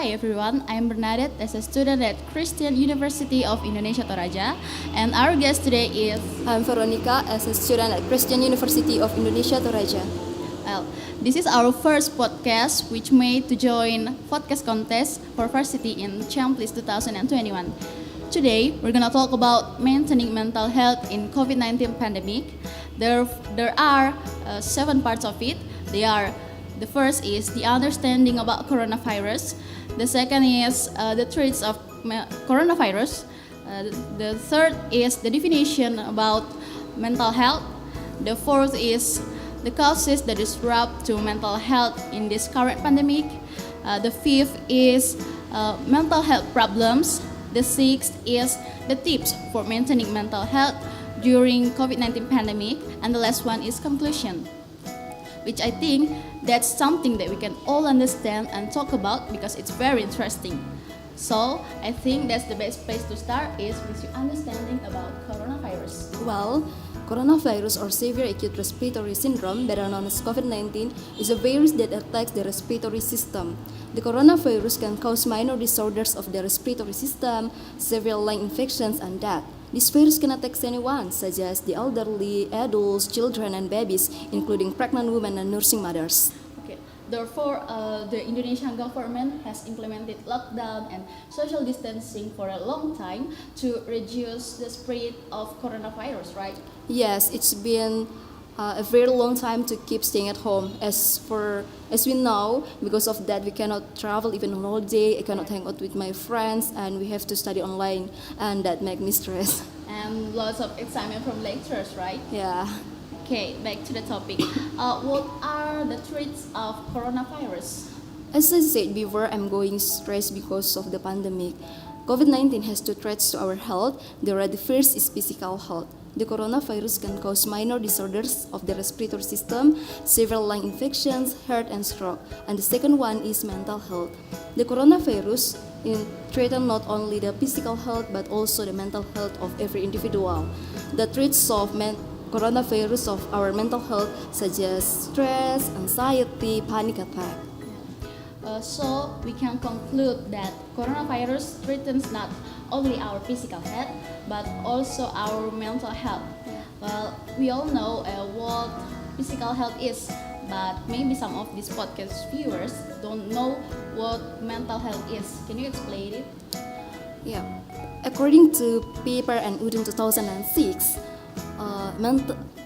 Hi everyone, I'm Bernadeth as a student at Christian University of Indonesia Toraja, and our guest today is I'm Feronika as a student at Christian University of Indonesia Toraja. well, this is our first podcast which made to join Vodcast Contest for varsity in Champlish 2021. Today, we're gonna talk about maintaining mental health in COVID-19 pandemic. There are 7 parts of it. The first is the understanding about coronavirus. The second is the threats of coronavirus. The third is the definition about mental health. The fourth is the causes that disrupt to mental health in this current pandemic. The fifth is mental health problems. The sixth is the tips for maintaining mental health during COVID-19 pandemic. And the last one is conclusion, which I think that's something that we can all understand and talk about because it's very interesting. So I think that's the best place to start is with your understanding about coronavirus. Well, coronavirus or severe acute respiratory syndrome, better known as COVID-19, is a virus that attacks the respiratory system. The coronavirus can cause minor disorders of the respiratory system, severe lung infections, and death. This virus can attack anyone, such as the elderly, adults, children, and babies, including pregnant women and nursing mothers. Okay. Therefore, the Indonesian government has implemented lockdown and social distancing for a long time to reduce the spread of coronavirus, right? Yes, it's been a very long time to keep staying at home. As we know, because of that, we cannot travel even on holiday. I cannot hang out with my friends, and we have to study online, and that makes me stress. And lots of excitement from lecturers, right? Yeah. Okay, back to the topic. What are the threats of coronavirus? As I said before, I'm going stressed because of the pandemic. COVID-19 has 2 threats to our health. The first is physical health. The coronavirus can cause minor disorders of the respiratory system, severe lung infections, heart and stroke. And the second one is mental health. The coronavirus threatens not only the physical health but also the mental health of every individual. The threats of coronavirus of our mental health such as stress, anxiety, panic attack. So we can conclude that coronavirus threatens not only our physical health but also our mental health. Well, we all know what physical health is, but maybe some of these podcast viewers don't know what mental health is. Can you explain it? Yeah. According to paper and Udin 2006,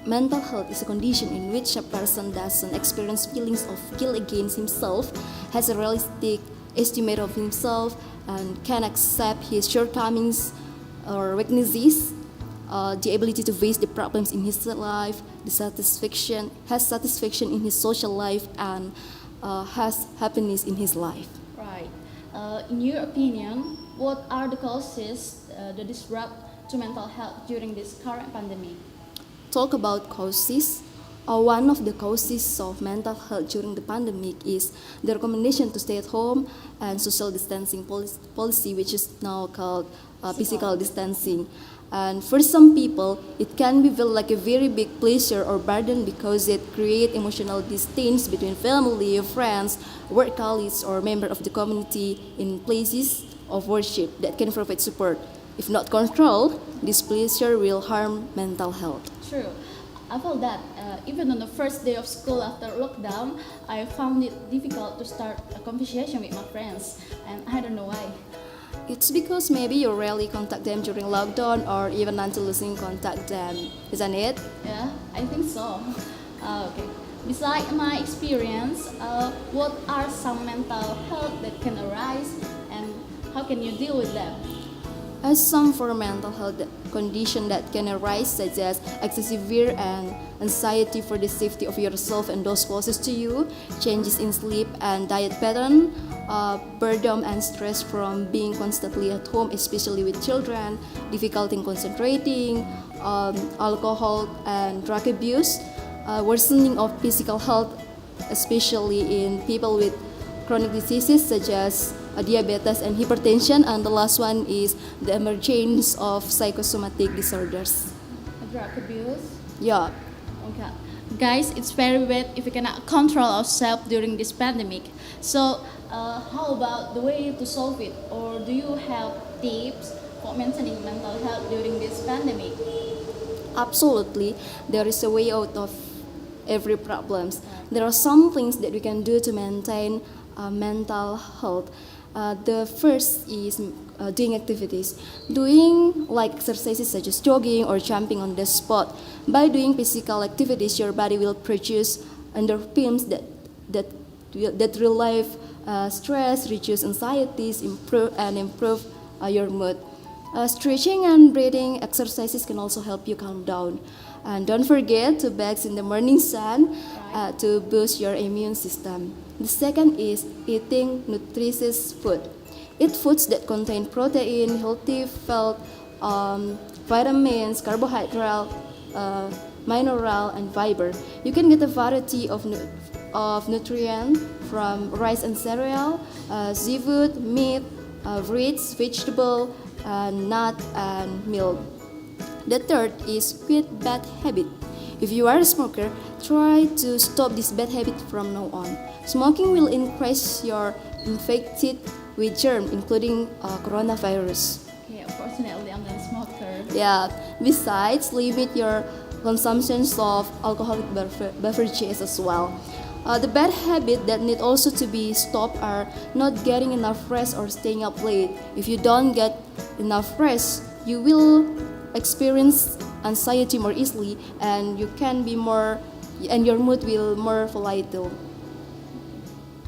mental health is a condition in which a person doesn't experience feelings of guilt against himself, has a realistic estimate of himself, and can accept his shortcomings or weaknesses, the ability to face the problems in his life, has satisfaction in his social life, and has happiness in his life. Right. In your opinion, what are the causes that disrupt to mental health during this current pandemic? Talk about causes. One of the causes of mental health during the pandemic is the recommendation to stay at home and social distancing policy, which is now called physical distancing. And for some people, it can be feel like a very big pleasure or burden because it creates emotional distance between family, friends, work colleagues, or members of the community in places of worship that can provide support. If not controlled, this pleasure will harm mental health. True. I felt that even on the first day of school after lockdown, I found it difficult to start a conversation with my friends, and I don't know why. It's because maybe you rarely contact them during lockdown or even until losing contact them, isn't it? Yeah, I think so. Okay. Besides my experience, what are some mental health that can arise, and how can you deal with them? As some for mental health condition that can arise, such as excessive fear and anxiety for the safety of yourself and those closest to you, changes in sleep and diet pattern, boredom and stress from being constantly at home, especially with children, difficulty in concentrating, alcohol and drug abuse, worsening of physical health, especially in people with chronic diseases such as diabetes and hypertension, and the last one is the emergence of psychosomatic disorders. Drug abuse? Yeah, Okay. Guys, it's very bad if we cannot control ourselves during this pandemic. So, how about the way to solve it? Or do you have tips for maintaining mental health during this pandemic? Absolutely, there is a way out of every problems. There are some things that we can do to maintain mental health. The first is doing activities, doing like exercises such as jogging or jumping on the spot. By doing physical activities, your body will produce endorphins that relieve stress, reduce anxieties, improve your mood. Stretching and breathing exercises can also help you calm down. And don't forget to bath in the morning sun to boost your immune system. The second is eating nutritious food. Eat foods that contain protein, healthy fat, vitamins, carbohydrate, mineral, and fiber. You can get a variety of nutrients from rice and cereal, seafood, meat, fruits, vegetable, nut, and milk. The third is quit bad habit. If you are a smoker, try to stop this bad habit from now on. Smoking will increase your infected with germs, including coronavirus. Okay, unfortunately, I'm not a smoker. Yeah. Besides, limit your consumption of alcoholic beverages as well. The bad habits that need also to be stopped are not getting enough rest or staying up late. If you don't get enough rest, you will experience anxiety more easily, and your mood will more volatile.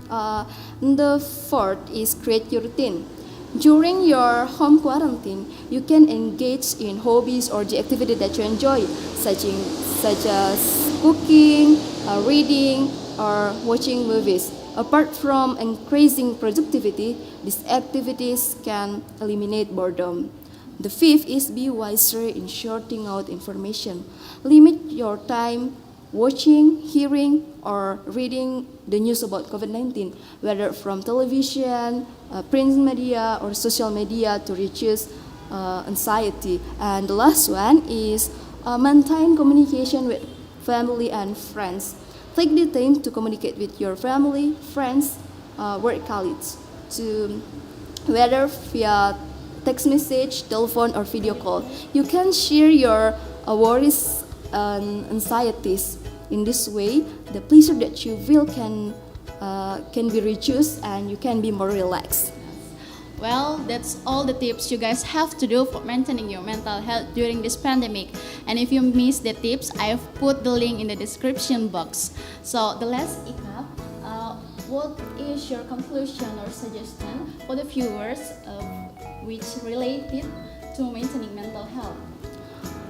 The fourth is create your routine. During your home quarantine, you can engage in hobbies or the activity that you enjoy, such as cooking, reading, or watching movies. Apart from increasing productivity, these activities can eliminate boredom. The fifth is be wiser in sorting out information. Limit your time watching, hearing, or reading the news about COVID-19, whether from television, print media, or social media, to reduce anxiety. And the last one is maintain communication with family and friends. Take the time to communicate with your family, friends, work colleagues, to whether via text message, telephone, or video call. You can share your worries and anxieties. In this way, the pleasure that you feel can be reduced, and you can be more relaxed. Well, that's all the tips you guys have to do for maintaining your mental health during this pandemic. And if you missed the tips, I have put the link in the description box. So the last Ika, what is your conclusion or suggestion for the viewers which related to maintaining mental health?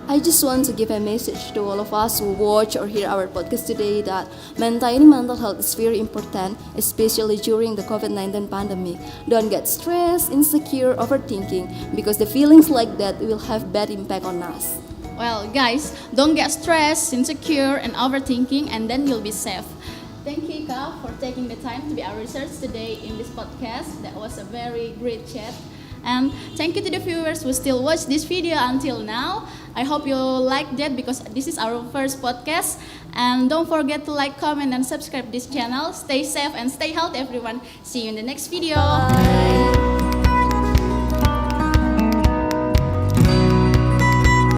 I just want to give a message to all of us who watch or hear our podcast today that maintaining mental health is very important, especially during the COVID-19 pandemic. Don't get stressed, insecure, overthinking, because the feelings like that will have bad impact on us. Well, guys, don't get stressed, insecure, and overthinking, and then you'll be safe. Thank you, Ika, for taking the time to be our research today in this podcast. That was a very great chat. And thank you to the viewers who still watch this video until now. I hope you like that because this is our first podcast. And don't forget to like, comment, and subscribe this channel. Stay safe and stay healthy, everyone. See you in the next video. Bye.